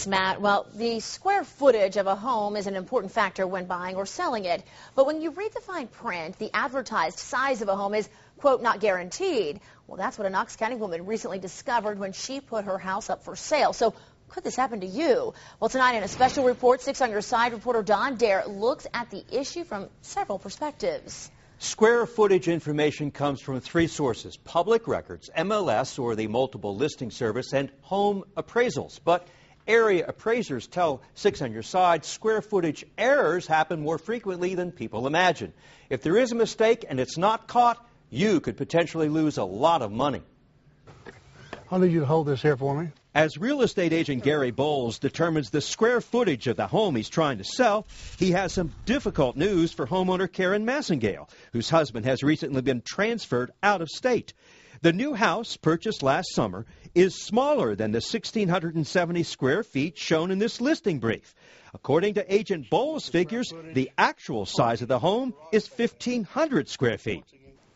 Thanks, Matt. Well, the square footage of a home is an important factor when buying or selling it. But when you read the fine print, the advertised size of a home is, quote, not guaranteed. Well, that's what a Knox County woman recently discovered when she put her house up for sale. So could this happen to you? Well, tonight in a special report, 6 on Your Side reporter Don Dare looks at the issue from several perspectives. Square footage information comes from 3 sources: public records, MLS or the multiple listing service, and home appraisals. But area appraisers tell 6 on Your Side square footage errors happen more frequently than people imagine. If there is a mistake and it's not caught, you could potentially lose a lot of money. I need you to hold this here for me. As real estate agent Gary Bowles determines the square footage of the home he's trying to sell, he has some difficult news for homeowner Karen Massengale, whose husband has recently been transferred out of state. The new house, purchased last summer, is smaller than the 1,670 square feet shown in this listing brief. According to Agent Bowles' figures, the actual size of the home is 1,500 square feet.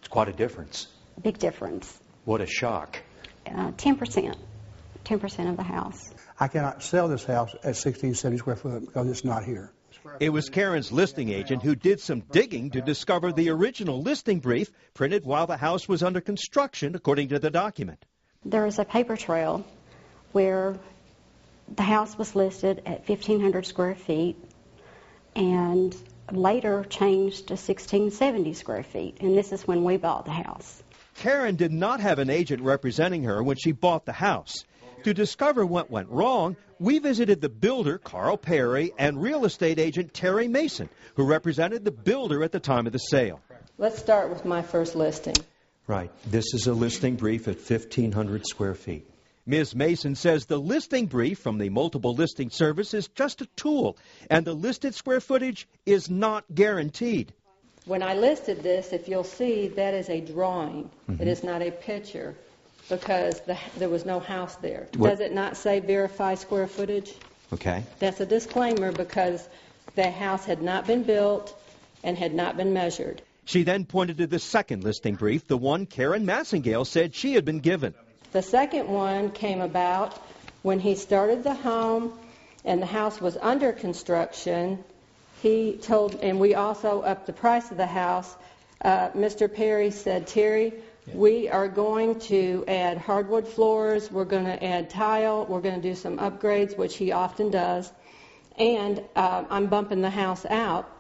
It's quite a difference. Big difference. What a shock. 10%. 10% of the house. I cannot sell this house at 1,670 square foot because it's not here. It was Karen's listing agent who did some digging to discover the original listing brief printed while the house was under construction, according to the document. There is a paper trail where the house was listed at 1,500 square feet and later changed to 1,670 square feet, and this is when we bought the house. Karen did not have an agent representing her when she bought the house. To discover what went wrong, we visited the builder, Carl Perry, and real estate agent Terry Mason, who represented the builder at the time of the sale. Let's start with my first listing. Right. This is a listing brief at 1,500 square feet. Ms. Mason says the listing brief from the multiple listing service is just a tool, and the listed square footage is not guaranteed. When I listed this, if you'll see, that is a drawing. It is not a picture, because there was no house there. What? Does it not say verify square footage? Okay. That's a disclaimer because the house had not been built and had not been measured. She then pointed to the second listing brief, the one Karen Massengale said she had been given. The second one came about when he started the home and the house was under construction. He told, and we also upped the price of the house. Mr. Perry said, Terry, we are going to add hardwood floors, we're going to add tile, we're going to do some upgrades, which he often does, and I'm bumping the house out.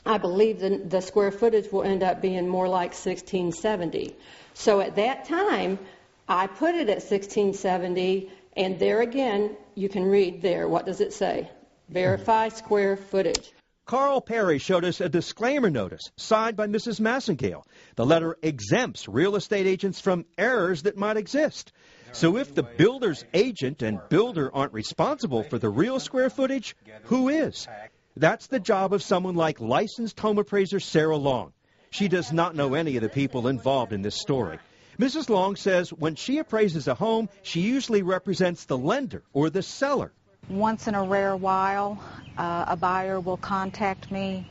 I believe the square footage will end up being more like 1,670. So at that time, I put it at 1,670, and there again, you can read there. What does it say? Verify square footage. Carl Perry showed us a disclaimer notice signed by Mrs. Massengale. The letter exempts real estate agents from errors that might exist. So if the builder's agent and builder aren't responsible for the real square footage, who is? That's the job of someone like licensed home appraiser Sarah Long. She does not know any of the people involved in this story. Mrs. Long says when she appraises a home, she usually represents the lender or the seller. Once in a rare while, a buyer will contact me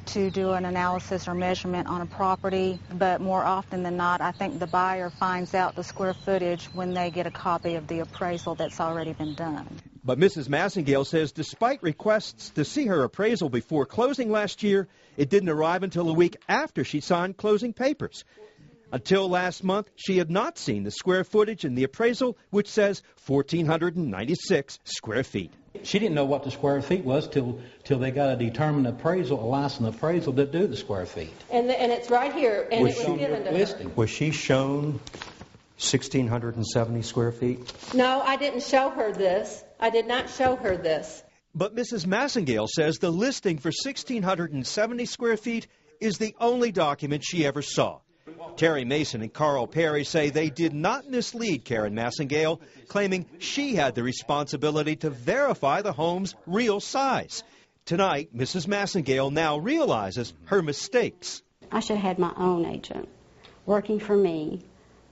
to do an analysis or measurement on a property, but more often than not, I think the buyer finds out the square footage when they get a copy of the appraisal that's already been done. But Mrs. Massengale says despite requests to see her appraisal before closing last year, it didn't arrive until a week after she signed closing papers. Until last month, she had not seen the square footage in the appraisal, which says 1,496 square feet. She didn't know what the square feet was till they got a determined appraisal, a licensed appraisal to do the square feet. And it's right here, and it was given to her. Was she shown 1,670 square feet? No, I didn't show her this. I did not show her this. But Mrs. Massengale says the listing for 1,670 square feet is the only document she ever saw. Terry Mason and Carl Perry say they did not mislead Karen Massengale, claiming she had the responsibility to verify the home's real size. Tonight, Mrs. Massengale now realizes her mistakes. I should have had my own agent working for me,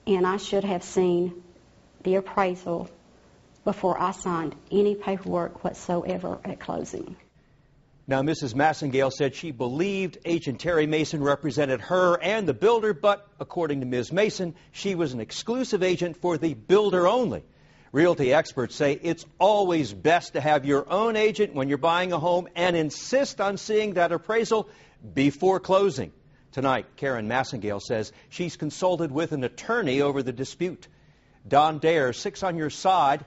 and I should have seen the appraisal before I signed any paperwork whatsoever at closing. Now, Mrs. Massengale said she believed Agent Terry Mason represented her and the builder, but according to Ms. Mason, she was an exclusive agent for the builder only. Realty experts say it's always best to have your own agent when you're buying a home and insist on seeing that appraisal before closing. Tonight, Karen Massengale says she's consulted with an attorney over the dispute. Don Dare, 6 on your side.